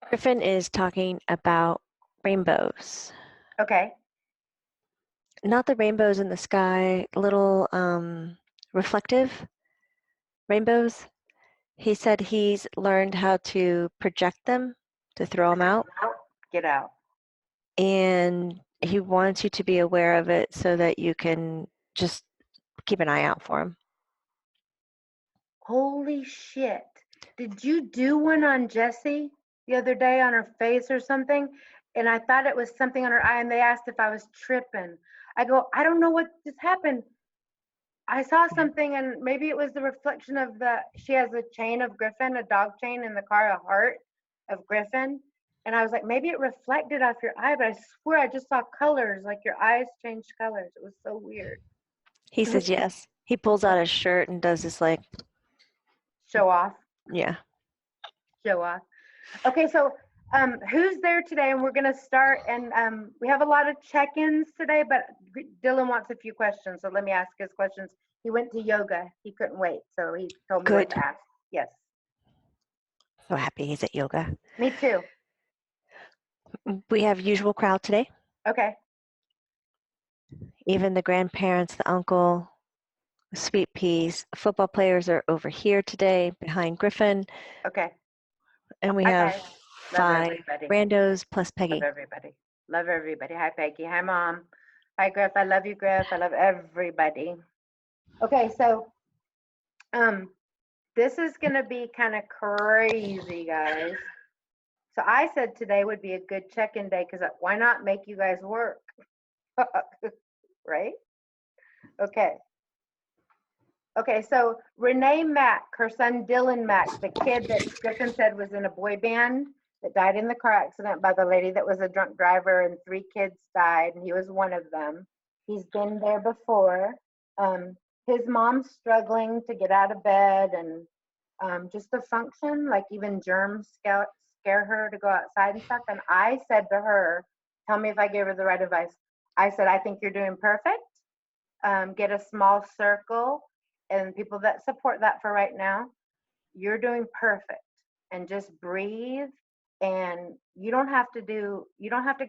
Griffin is talking about rainbows. Okay. Not the rainbows in the sky, little reflective rainbows. He said he's learned how to project them, to throw them out, Get out. and he wants you to be aware of it so that you can just keep an eye out for them. Holy shit. Did you do one on Jessie the other day on her face or something? And I thought it was something on her eye, and they asked if I was tripping. I go, I don't know what just happened. I saw something, and maybe it was the reflection of she has a chain of Griffin, a dog chain in the car, a heart of Griffin. And I was like, maybe it reflected off your eye, but I swear I just saw colors, like your eyes changed colors. It was so weird. He says yes. He pulls out his shirt and does this like, Show off. yeah. Show off. Okay, so who's there today? And we're going to start. And we have a lot of check-ins today, but Dylan wants a few questions. So let me ask his questions. He went to yoga. He couldn't wait. So he told me what to ask. Yes. So happy he's at yoga. Me too. We have usual crowd today. Okay. Even the grandparents, the uncle, sweet peas, football players are over here today behind Griffin. Okay. And we have 5 randos plus Peggy. Love everybody. Love everybody. Hi, Peggy. Hi, Mom. Hi, Griff. I love you, Griff. I love everybody. Okay, so this is going to be kind of crazy, guys. So I said today would be a good check-in day because why not make you guys work? Right? Okay. Okay, so Renee Mack, her son Dylan Mack, the kid that Griffin said was in a boy band that died in the car accident by the lady that was a drunk driver, and 3 kids died, and he was one of them. He's been there before. His mom's struggling to get out of bed and just to function, like even germs scare her to go outside and stuff. And I said to her, tell me if I gave her the right advice. I said, I think you're doing perfect. Get a small circle and people that support that for right now. You're doing perfect, and just breathe. And you don't have to go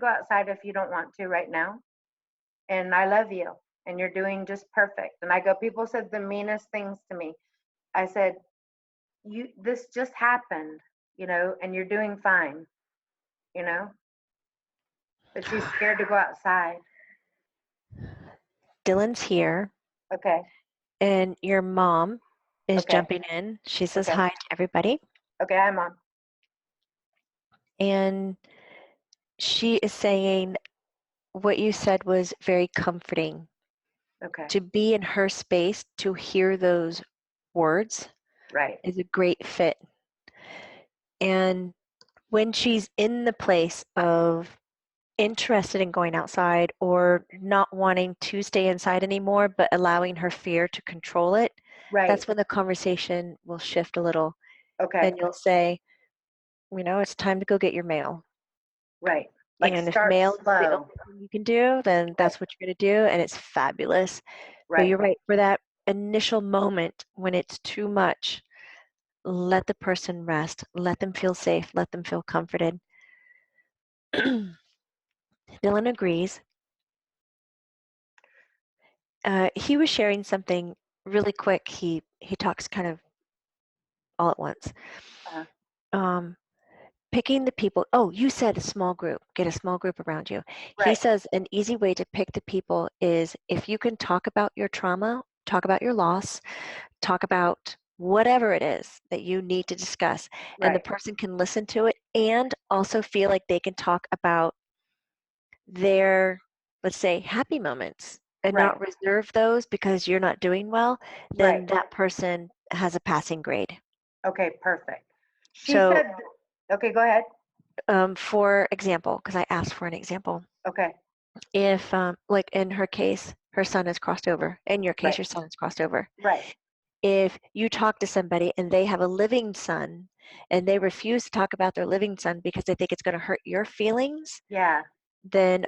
outside if you don't want to right now. And I love you, and you're doing just perfect. And I go, people said the meanest things to me. I said, this just happened, and you're doing fine, but she's scared to go outside. Dylan's here. Okay. And your mom is jumping in. She says hi to everybody. Okay, hi, Mom. And she is saying what you said was very comforting. Okay. To be in her space, to hear those words, right, is a great fit. And when she's in the place of interested in going outside or not wanting to stay inside anymore, but allowing her fear to control it, that's when the conversation will shift a little. Okay. Then you'll say, it's time to go get your mail. Right. Like, and if mail is the only thing you can do, then that's what you're going to do, and it's fabulous. Right. But you're right, for that initial moment when it's too much, let the person rest, let them feel safe, let them feel comforted. Dylan agrees. He was sharing something really quick. He talks kind of all at once. Picking the people. Oh, you said a small group. Get a small group around you. Right. He says an easy way to pick the people is if you can talk about your trauma, talk about your loss, talk about whatever it is that you need to discuss, and the person can listen to it and also feel like they can talk about their, let's say, happy moments and not reserve those because you're not doing well, then that person has a passing grade. Okay, perfect. She said, okay, go ahead. For example, because I asked for an example. Okay. If, like in her case, her son is crossed over. In your case, your son is crossed over. Right. If you talk to somebody and they have a living son and they refuse to talk about their living son because they think it's going to hurt your feelings, then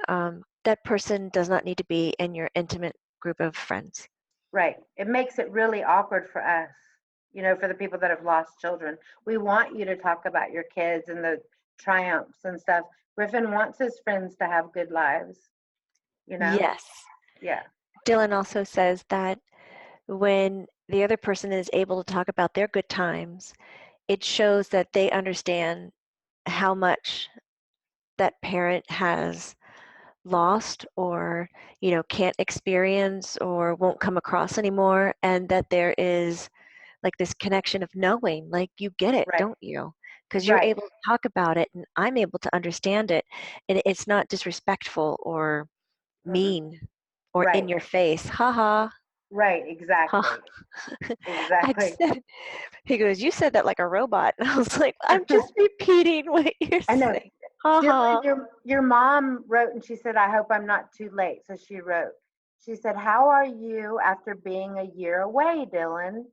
that person does not need to be in your intimate group of friends. Right. It makes it really awkward for us, for the people that have lost children. We want you to talk about your kids and the triumphs and stuff. Griffin wants his friends to have good lives, you know? Yes. Yeah. Dylan also says that when the other person is able to talk about their good times, it shows that they understand how much that parent has lost or, can't experience or won't come across anymore, and that there is like this connection of knowing, like you get it, Right. don't you? Because you're Right. able to talk about it and I'm able to understand it, and it's not disrespectful or Mm-mm. mean or in Right. your face. Ha ha. Right. Ha. Exactly. I Exactly. said, he goes, you said that like a robot. And I was like, I'm just repeating what you're I know. saying. Ha Dylan, ha. your mom wrote and she said, I hope I'm not too late. So she wrote, she said, how are you after being a year away, Dylan?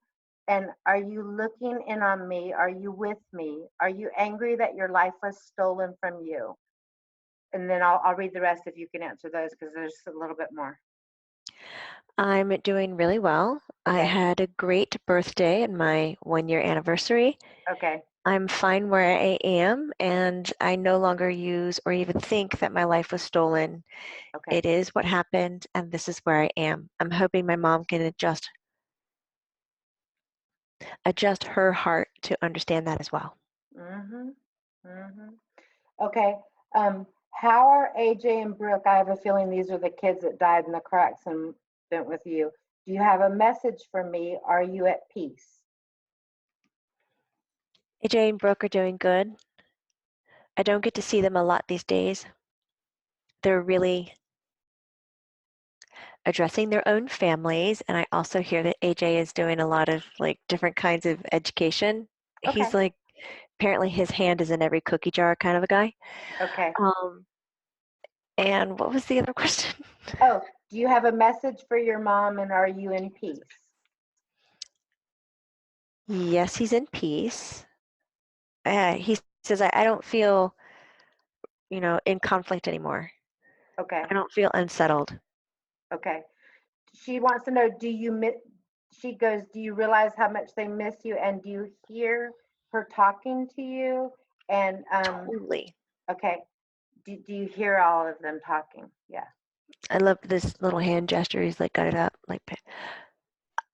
And are you looking in on me? Are you with me? Are you angry that your life was stolen from you? And then I'll read the rest if you can answer those because there's a little bit more. I'm doing really well. I Okay. had a great birthday and my 1 year anniversary. Okay. I'm fine where I am, and I no longer use or even think that my life was stolen. Okay. It is what happened, and this is where I am. I'm hoping my mom can adjust her heart to understand that as well. Mm-hmm. Mm-hmm. Okay. How are AJ and Brooke? I have a feeling these are the kids that died in the car accident with you. Do you have a message for me? Are you at peace? AJ and Brooke are doing good. I don't get to see them a lot these days. They're really addressing their own families, and I also hear that AJ is doing a lot of like different kinds of education. Okay. He's like apparently his hand is in every cookie jar kind of a guy. Okay. Um, and what was the other question? Oh, do you have a message for your mom and are you in peace? Yes, he's in peace. He says, I don't feel, in conflict anymore. Okay. I don't feel unsettled. Okay. She wants to know, do you miss, she goes, do you realize how much they miss you and do you hear her talking to you? And Totally. okay. Do you hear all of them talking? Yeah. I love this little hand gesture. He's like, got it up. Like,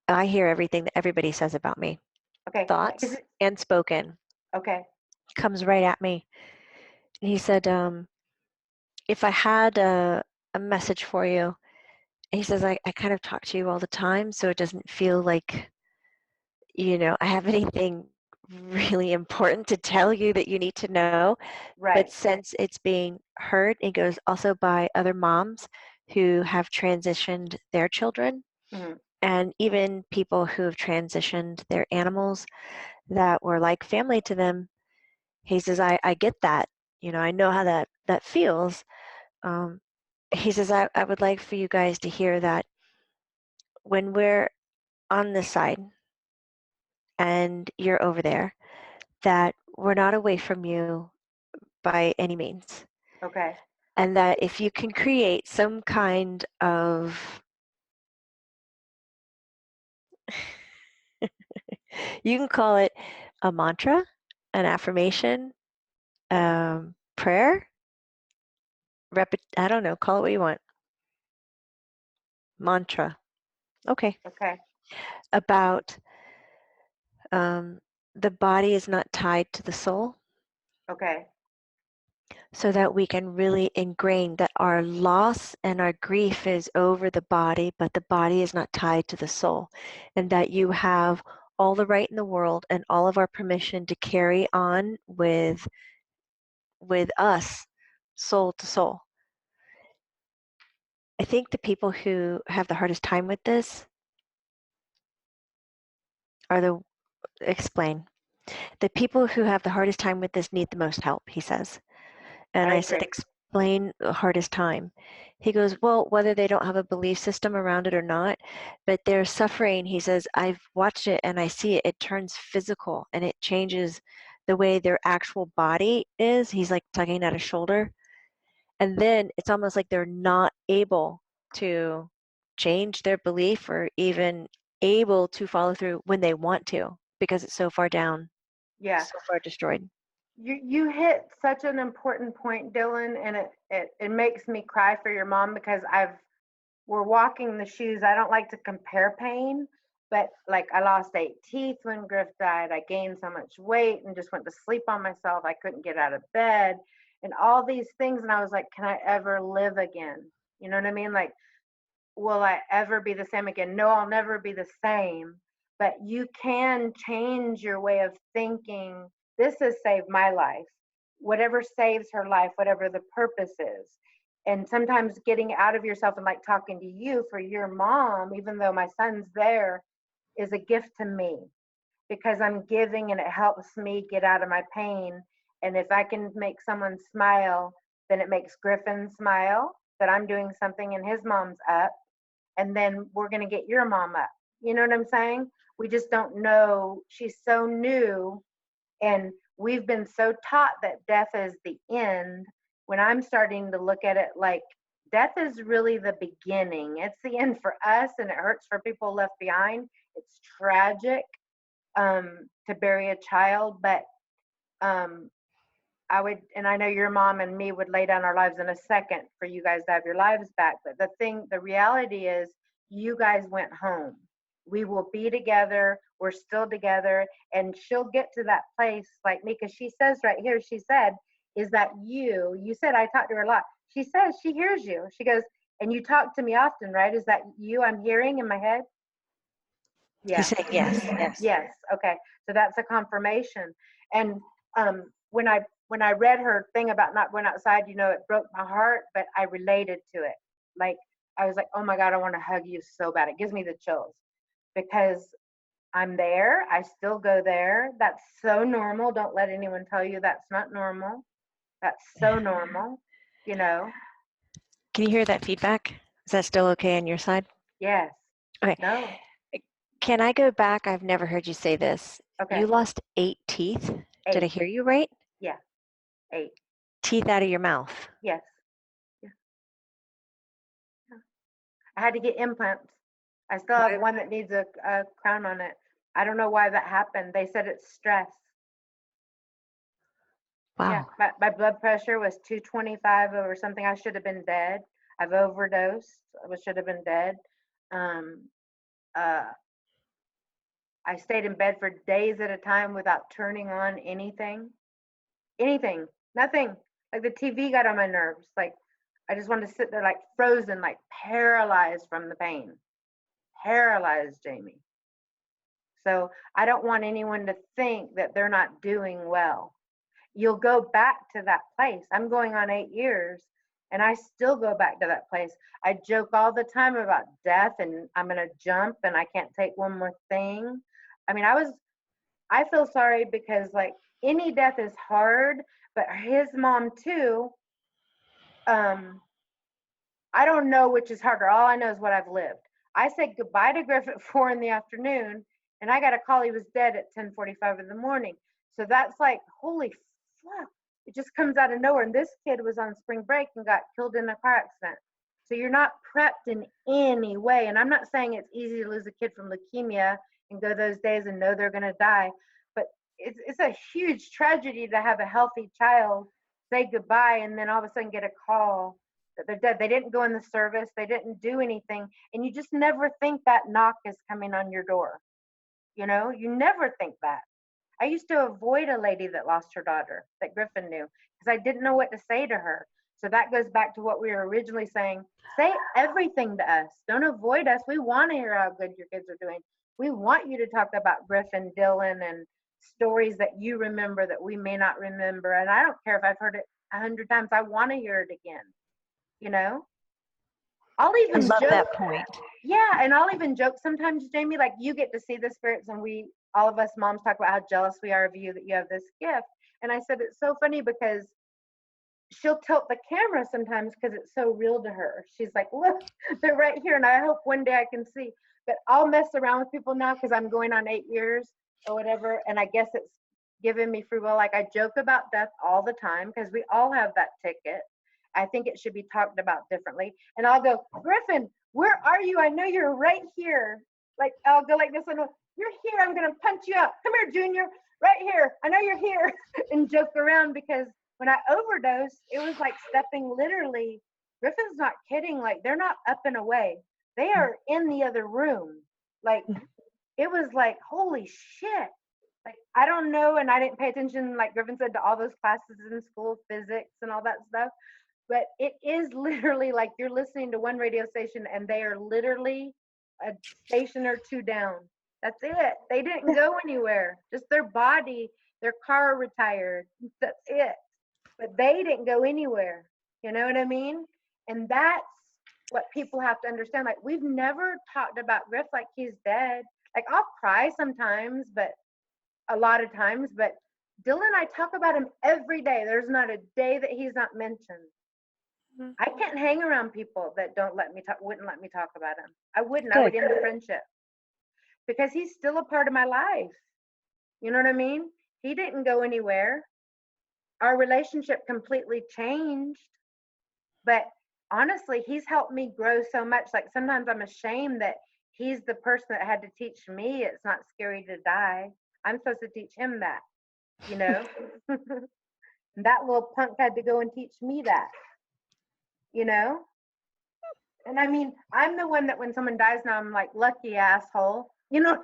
I hear everything that everybody says about me, Okay. Is thoughts it and spoken, okay? comes right at me. And he said, if I had a message for you, and he says, I kind of talk to you all the time, so it doesn't feel like, I have anything really important to tell you that you need to know. But Right. since it's being heard, it goes also by other moms who have transitioned their children, Mhm. and even people who have transitioned their animals that were like family to them. He says, I get that. I know how that feels. Um, he says, I would like for you guys to hear that when we're on this side and you're over there, that we're not away from you by any means. Okay. And that if you can create some kind of, you can call it a mantra, an affirmation, prayer, I don't know, call it what you want. Mantra. Okay. Okay. About um, the body is not tied to the soul, Okay. so that we can really ingrain that our loss and our grief is over the body, but the body is not tied to the soul, and that you have all the right in the world and all of our permission to carry on with us, soul to soul. I think the people who have the hardest time with this are explain. The people who have the hardest time with this need the most help, he says. And I I said, agree. explain the hardest time. He goes, well, whether they don't have a belief system around it or not, but they're suffering. He says, I've watched it and I see it. It turns physical and it changes the way their actual body is. He's like tugging at his shoulder. And then it's almost like they're not able to change their belief or even able to follow through when they want to because it's so far down, Yeah. so far destroyed. You hit such an important point, Dylan, and it makes me cry for your mom because we're walking the shoes. I don't like to compare pain, but like I lost 8 teeth when Griff died. I gained so much weight and just went to sleep on myself. I couldn't get out of bed and all these things. And I was like, can I ever live again? You know what I mean? Like, will I ever be the same again? No, I'll never be the same. But you can change your way of thinking. This has saved my life. Whatever saves her life, whatever the purpose is. And sometimes getting out of yourself and like talking to you for your mom, even though my son's there, is a gift to me because I'm giving and it helps me get out of my pain. And if I can make someone smile, then it makes Griffen smile that I'm doing something and his mom's up. And then we're going to get your mom up. You know what I'm saying? We just don't know. She's so new. And we've been so taught that death is the end when I'm starting to look at it like death is really the beginning. It's the end for us and it hurts for people left behind. It's tragic to bury a child, but I would, and I know your mom and me would lay down our lives in a second for you guys to have your lives back. But the reality is, you guys went home. We will be together. We're still together. And she'll get to that place like me, because she says right here, she said, is that you said I talk to her a lot. She says she hears you. She goes, and you talk to me often, right? Is that you I'm hearing in my head? Yeah. He's saying yes, yes. Yes. Okay. So that's a confirmation. And when I read her thing about not going outside, you know, it broke my heart, but I related to it. Like I was like, oh my God, I want to hug you so bad. It gives me the chills because I'm there. I still go there. That's so normal. Don't let anyone tell you that's not normal. That's so normal, you know. Can you hear that feedback? Is that still okay on your side? Yes. Okay. No. Can I go back? I've never heard you say this. Okay. You lost 8 teeth. 8. Did I hear you right? Yeah. 8. Teeth out of your mouth. Yes. Yeah. I had to get implants. I still have one that needs a crown on it. I don't know why that happened. They said it's stress. Wow. Yeah, my blood pressure was 225 over something. I should have been dead. I've overdosed. I should have been dead. I stayed in bed for days at a time without turning on anything. Anything. Nothing. Like the TV got on my nerves. Like I just wanted to sit there like frozen, like paralyzed from the pain. Paralyzed, Jamie. So I don't want anyone to think that they're not doing well. You'll go back to that place. I'm going on 8 years and I still go back to that place. I joke all the time about death and I'm going to jump and I can't take one more thing. I mean, I feel sorry because like any death is hard, but his mom too. I don't know which is harder. All I know is what I've lived. I said goodbye to Griff at 4 in the afternoon and I got a call he was dead at 10:45 in the morning. So that's like, holy fuck. It just comes out of nowhere. And this kid was on spring break and got killed in a car accident. So you're not prepped in any way. And I'm not saying it's easy to lose a kid from leukemia and go those days and know they're going to die. But it's a huge tragedy to have a healthy child say goodbye and then all of a sudden get a call that they're dead. They didn't go in the service. They didn't do anything. And you just never think that knock is coming on your door. You know, you never think that. I used to avoid a lady that lost her daughter that Griffen knew because I didn't know what to say to her. So that goes back to what we were originally saying. Say everything to us. Don't avoid us. We want to hear how good your kids are doing. We want you to talk about Griff and Dylan and stories that you remember that we may not remember. And I don't care if I've heard it 100 times. I want to hear it again. You know? I'll even I love joke. that point. Yeah, and I'll even joke sometimes, Jamie, like you get to see the spirits and all of us moms talk about how jealous we are of you that you have this gift. And I said, it's so funny because she'll tilt the camera sometimes because it's so real to her. She's like, look, they're right here. And I hope one day I can see. But I'll mess around with people now because I'm going on 8 years or whatever. And I guess it's given me free will. Like I joke about death all the time because we all have that ticket. I think it should be talked about differently. And I'll go, Griffen, where are you? I know you're right here. Like I'll go like this and you're here. I'm gonna punch you out. Come here, Junior. right here. I know you're here, and joke around because when I overdosed, it was like stepping literally. Griffin's not kidding. Like they're not up and away. They are in the other room. Like it was like, holy shit. Like I don't know, and I didn't pay attention, like Griffin said, to all those classes in school, physics and all that stuff. But it is literally like you're listening to one radio station and they are literally a station or two down. That's it. They didn't go anywhere. Just their body, their car retired. That's it. But they didn't go anywhere. You know what I mean? And that's what people have to understand. Like we've never talked about Griff like he's dead. Like I'll cry sometimes, but a lot of times, but Dylan, I talk about him every day. There's not a day that he's not mentioned. I can't hang around people that wouldn't let me talk about him. I wouldn't. I would end the friendship because he's still a part of my life. You know what I mean? He didn't go anywhere. Our relationship completely changed, but honestly, he's helped me grow so much. Like sometimes I'm ashamed that he's the person that had to teach me it's not scary to die. I'm supposed to teach him that, you know? That little punk had to go and teach me that, you know? And I mean, I'm the one that when someone dies now, I'm like, lucky asshole, you know?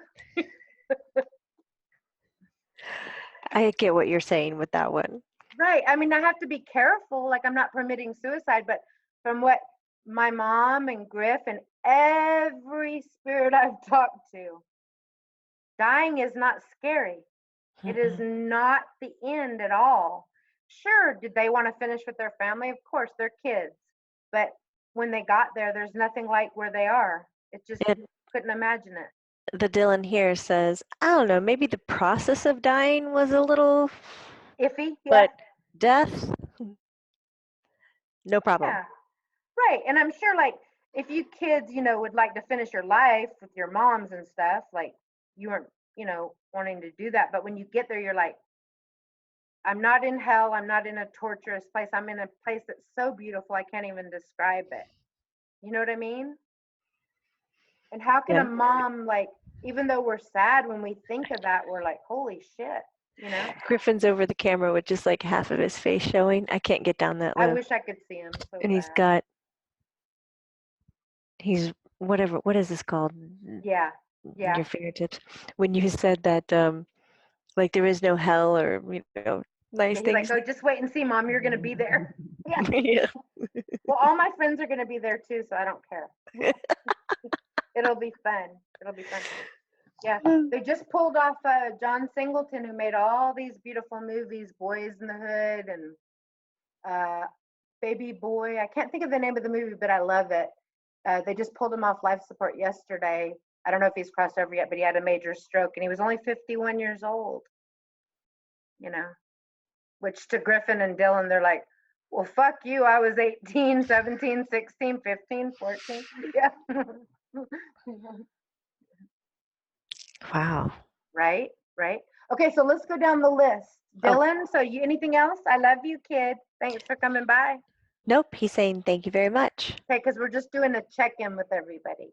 I get what you're saying with that one. Right. I mean, I have to be careful. Like, I'm not permitting suicide, but from what my mom and Griff and every spirit I've talked to, dying is not scary. It is not the end at all. Sure, did they want to finish with their family? Of course, they're kids. But when they got there, there's nothing like where they are. It just couldn't imagine it. The Dylan here says, I don't know, maybe the process of dying was a little iffy, yeah. But death, no problem. Yeah, right. And I'm sure, like, if you kids, you know, would like to finish your life with your moms and stuff, like, you weren't, you know, wanting to do that. But when you get there, you're like, I'm not in hell. I'm not in a torturous place. I'm in a place that's so beautiful, I can't even describe it. You know what I mean? And how can a mom, like, even though we're sad when we think of that, we're like, holy shit, you know? Griffin's over the camera with just like half of his face showing. I can't get down that low. I wish I could see him. So and he's whatever, what is this called? Yeah. Your fingertips. When you said that, like there is no hell or, you know, nice things. Like, oh, just wait and see, Mom, you're going to be there. Yeah. Yeah. Well, all my friends are going to be there too, so I don't care. It'll be fun. Yeah, they just pulled off John Singleton, who made all these beautiful movies, Boys in the Hood and Baby Boy. I can't think of the name of the movie, but I love it. They just pulled him off life support yesterday. I don't know if he's crossed over yet, but he had a major stroke and he was only 51 years old. You know, which to Griffin and Dylan, they're like, well, fuck you. I was 18, 17, 16, 15, 14. Yeah. Wow. Right. Okay, so let's go down the list. Dylan, so anything else? I love you, kid. Thanks for coming by. Nope, he's saying thank you very much. Okay, because we're just doing a check-in with everybody.